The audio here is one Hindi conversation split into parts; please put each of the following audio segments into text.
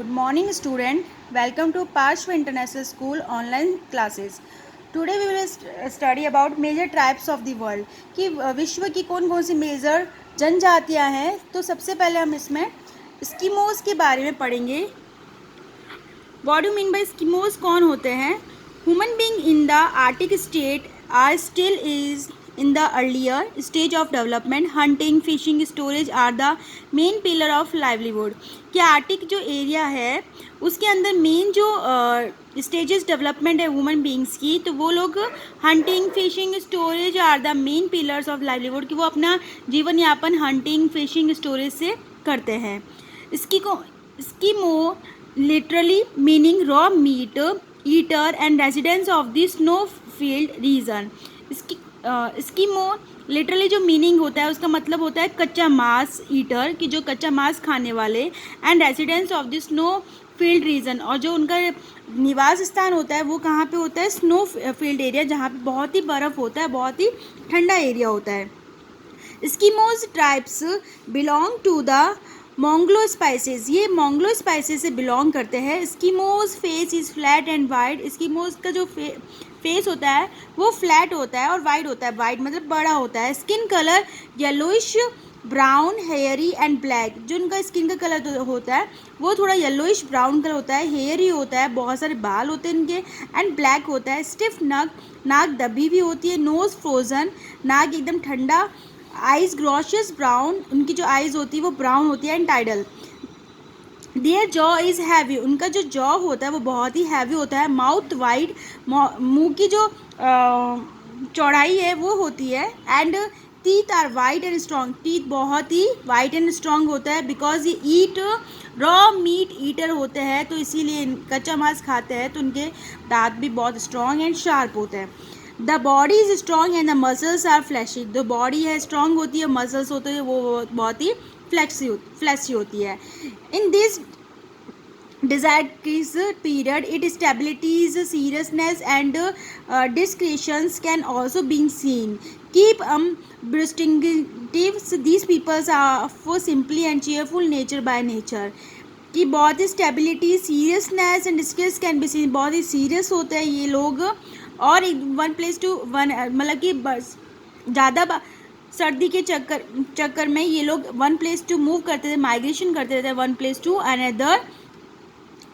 Good morning, student. Welcome to Parshva International School online classes. Today we will study about major tribes of the world. कि विश्व की कौन कौन सी मेजर जनजातियां हैं. तो सबसे पहले हम इसमें स्कीमोज के बारे में पढ़ेंगे. What do you mean by स्कीमोज? कौन होते हैं? Human being in the Arctic state are still is in the earlier stage of development. Hunting, fishing, storage are the main pillar of livelihood. कि आर्टिक जो एरिया है उसके अंदर मेन जो स्टेजेस डेवलपमेंट है ह्यूमन बींग्स की, तो वो लोग hunting, fishing, storage are the main pillars of livelihood, कि वो अपना जीवन यापन हंटिंग, फिशिंग, स्टोरेज से करते हैं. Eskimo literally meaning raw meat eater and residents of the snowfield region. Eskimo literally जो मीनिंग होता है उसका मतलब होता है कच्चा मांस ईटर, कि जो कच्चा मांस खाने वाले, and residents of the snow field region, और जो उनका निवास स्थान होता है वो कहाँ पे होता है? स्नो फील्ड एरिया, जहाँ पे बहुत ही बर्फ़ होता है, बहुत ही ठंडा एरिया होता है. Eskimos tribes belong to the Mongoloid species. ये मोंगलो स्पाइसेस से बिलोंग करते हैं. Eskimos face is flat and wide. Eskimos का जो फेस होता है वो फ्लैट होता है और वाइड होता है. वाइड मतलब बड़ा होता है. Skin colour yellowish brown, hairy and black. जो उनका स्किन का कलर होता है वो थोड़ा येलोइश ब्राउन कलर होता है, हेयरी होता है, बहुत सारे बाल होते हैं इनके, एंड ब्लैक होता है. स्टिफ नाक दबी भी होती है. नोज फ्रोजन, नाक एकदम ठंडा. आइज ग्रॉशियस ब्राउन, उनकी जो आइज़ होती है वो ब्राउन होती है. And tidal. Their jaw is heavy. उनका जो जॉ होता है वो बहुत ही हैवी होता है. माउथ वाइड, मुंह की जो चौड़ाई है वो होती है. And teeth are white and strong. Teeth बहुत ही वाइट एंड स्ट्रॉन्ग होता है, बिकॉज ये ईट रॉ मीट ईटर होते हैं, तो इसीलिए कच्चा मांस खाते हैं, तो उनके दांत भी बहुत स्ट्रॉन्ग एंड शार्प होते हैं. The body is strong and the muscles are fleshy. जो बॉडी है स्ट्रॉन्ग होती है, मसल्स होते हैं वो बहुत ही फ्लैशी होती है. In this disease period, its stabilities, seriousness and discretions can also be seen. Keep distinctives. These peoples are for simply and cheerful nature by nature. कि बहुत ही stability, seriousness and discuss can be seen. बहुत ही सीरियस होते हैं ये लोग, और वन प्लेस टू वन, मतलब कि बस ज़्यादा सर्दी के चक्कर में ये लोग वन प्लेस टू मूव करते थे, माइग्रेशन करते थे one place to another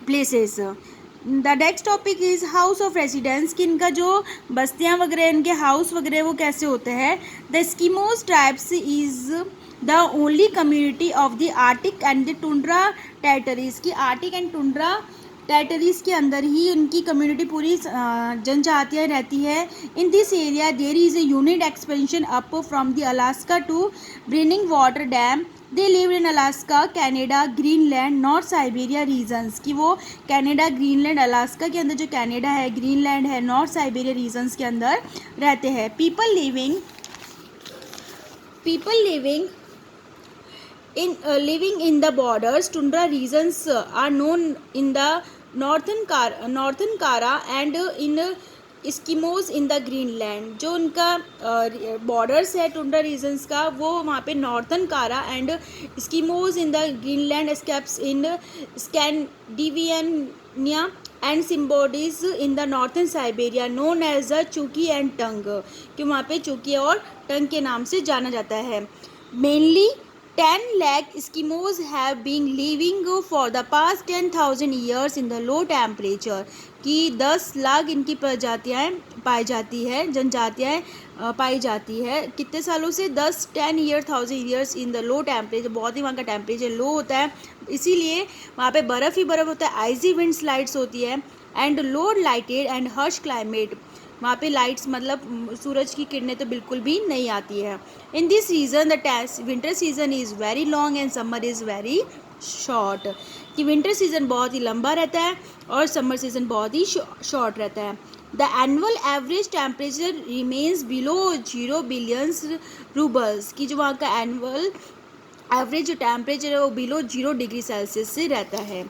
places. The next topic is house of residence, कि इनका जो बस्तियाँ वगैरह, इनके हाउस वगैरह वो कैसे होते हैं. The Eskimos tribes is the only community of the Arctic and the tundra territories. की आर्टिक एंड टुंड्रा टेरिटरीज के अंदर ही उनकी कम्युनिटी पूरी जनजातियाँ रहती है. In this area there is a unit expansion up from the Alaska to Bering water dam. They live in Alaska, Canada, Greenland, north Siberia regions. कि वो कैनेडा, ग्रीनलैंड, अलास्का के अंदर जो कैनेडा है, ग्रीनलैंड है, नॉर्थ साइबेरिया रीजन्स के अंदर रहते हैं. People living in the borders tundra regions are known in the northern Kara and in Eskimos in the Greenland. जो उनका बॉर्डर्स है टुंड्रा रीजन्स का, वो वहाँ पे northern Kara and Eskimos in the Greenland, escapes in Scandinavia and Samoyeds in the northern Siberia known as the Chukchi and Tung. कि वहाँ पे चुकी और टंग के नाम से जाना जाता है. Mainly 10 lakh Eskimos have been living for the past 10,000 years in the low temperature. कि 10 लाख इनकी प्रजातियाँ पाई जाती है, जनजातियाँ पाई जाती है. कितने सालों से? 10,000 years in the low temperature. बहुत ही वहाँ का टेम्परेचर लो होता है, इसीलिए वहाँ पे बर्फ़ ही बर्फ़ होता है. आइजी विंड स्लाइड्स होती है. And low lighted and harsh climate. वहाँ पे लाइट्स मतलब सूरज की किरणें तो बिल्कुल भी नहीं आती है. In this region the winter season is very long and summer is very short. कि विंटर सीजन बहुत ही लंबा रहता है और समर सीजन बहुत ही शॉर्ट रहता है. The annual average temperature remains below 0 billions roubles. की जो वहाँ का एनुअल एवरेज जो टेम्परेचर है वो बिलो 0 डिग्री सेल्सियस से रहता है.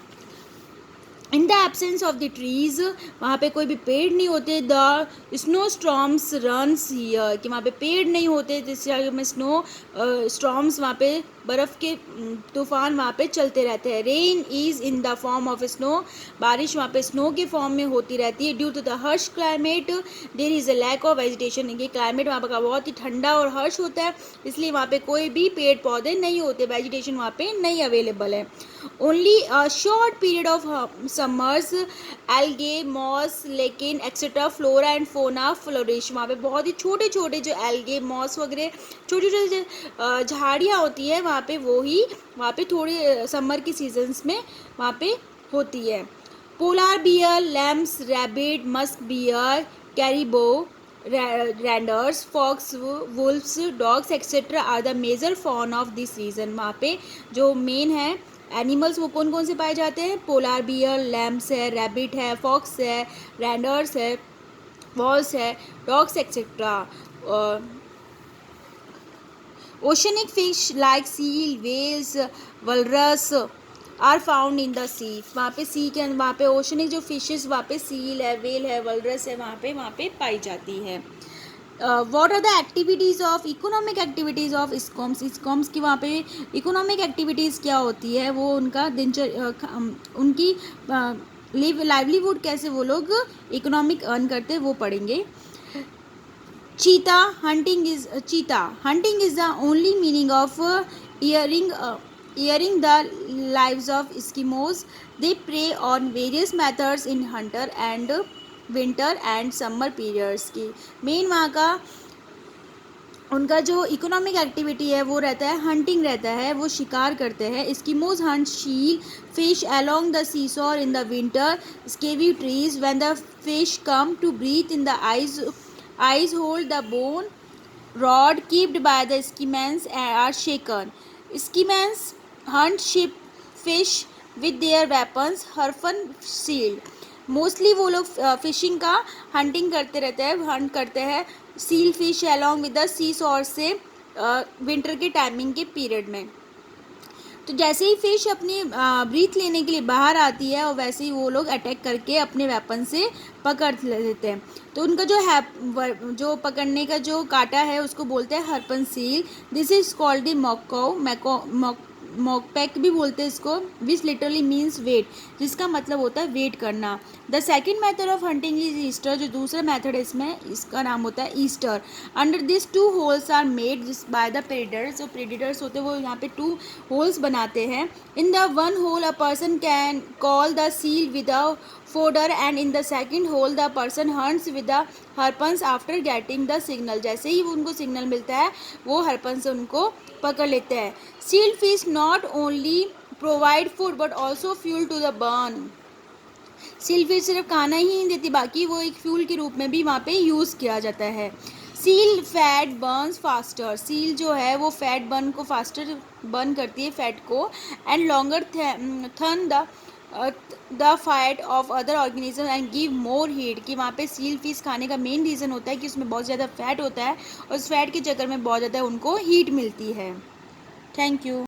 In the absence of the trees, वहाँ पे कोई भी पेड़ नहीं होते. The snow storms runs here. कि वहाँ पे पेड़ नहीं होते, जिससे में स्नो स्टॉर्म्स वहाँ पे बर्फ़ के तूफान वहाँ पे चलते रहते हैं। Rain is in the form of snow, बारिश वहाँ पे स्नो के फॉर्म में होती रहती है। Due to the harsh climate there is a lack of vegetation, ये क्लाइमेट वहाँ का बहुत ही ठंडा और हर्श होता है, इसलिए वहाँ पे कोई भी पेड़ पौधे नहीं होते, वेजिटेशन वहाँ पे नहीं अवेलेबल है। Only a short period of summers algae moss लेकिन etcetera flora and fauna flourish, वहाँ पे बहुत ही छोटे छोटे जो एल्गे मॉस वगैरह छोटे छोटे झाड़ियाँ होती है वहाँ पे, वो ही वहाँ पे थोड़े समर की सीजन्स में वहाँ पे होती है। Polar bear, lambs, rabbit, musk bear, caribou, reindeers, fox, wolfs, dogs etcetera are the major fauna of this region, वहाँ पे जो मेन है एनिमल्स वो कौन कौन से पाए जाते हैं? पोलार बियर, लैम्स है, रैबिट है, फॉक्स है, रैंडर्स है, वॉल्स है, dogs etcetera. Oceanic fish like seal, whales, walrus are found in the sea, वहाँ पे सी के वहाँ पे ओशनिक जो फिशेस वहाँ पे सील है, वेल है, वलरस है, वहाँ पे पाई जाती है। What are the activities of economic activities of Eskimos, Eskimos की वहाँ पे इकोनॉमिक एक्टिविटीज़ क्या होती है, वो उनका उनकी लाइवलीहुड कैसे वो लोग इकोनॉमिक अर्न करते हैं वो पढ़ेंगे। Cheetah hunting is the only meaning of hearing the lives of Eskimos. They prey on various methods in winter and summer periods की मेन वहाँ का उनका जो इकोनॉमिक एक्टिविटी है वो रहता है हंटिंग रहता है, वो शिकार करते हैं। Eskimos hunt seal fish along the seashore in the winter स्केवी trees when the fish come to breathe in the eyes hold the bone rod kept by the Eskimans are shaken. Eskimans hunt ship fish with their weapons harpoon shield. Mostly वो लोग फिशिंग का हंटिंग करते रहते हैं, हंट करते हैं seal fish along with the sea shore से विंटर के टाइमिंग के पीरियड में। तो जैसे ही फिश अपनी ब्रीथ लेने के लिए बाहर आती है और वैसे ही वो लोग अटैक करके अपने वेपन से पकड़ लेते हैं। तो उनका जो पकड़ने का जो काटा है उसको बोलते हैं harpoon seal. This is called the मॉकपैक भी बोलते हैं इसको, विच लिटरली मीन्स वेट, जिसका मतलब होता है वेट करना। The second method of hunting is Easter, जो दूसरा मेथड है इसमें इसका नाम होता है Easter. Under this 2 holes are made by the predators, जो प्रेडेटर्स होते हैं वो यहाँ पे 2 होल्स बनाते हैं। In the one hole a person can call the seal with a fodder and in the second hole the person hunts with the harpoons after getting the signal, जैसे ही उनको सिग्नल मिलता है वो हरपन से उनको पकड़ लेते हैं। Sealed fish not only provide food but also fuel to the burn, seal fish सिर्फ खाना ही नहीं देती, बाकी वो एक फ्यूल के रूप में भी वहाँ पे यूज़ किया जाता है। Seal fat Burns faster, seal जो है वो फैट बर्न को फास्टर बर्न करती है फैट को, एंड लॉन्गर थन the fat of other organism and give more heat, कि वहाँ पे सील फिश खाने का मेन रीज़न होता है कि उसमें बहुत ज़्यादा फैट होता है और उस फैट के चक्कर में बहुत ज़्यादा उनको हीट मिलती है। Thank you.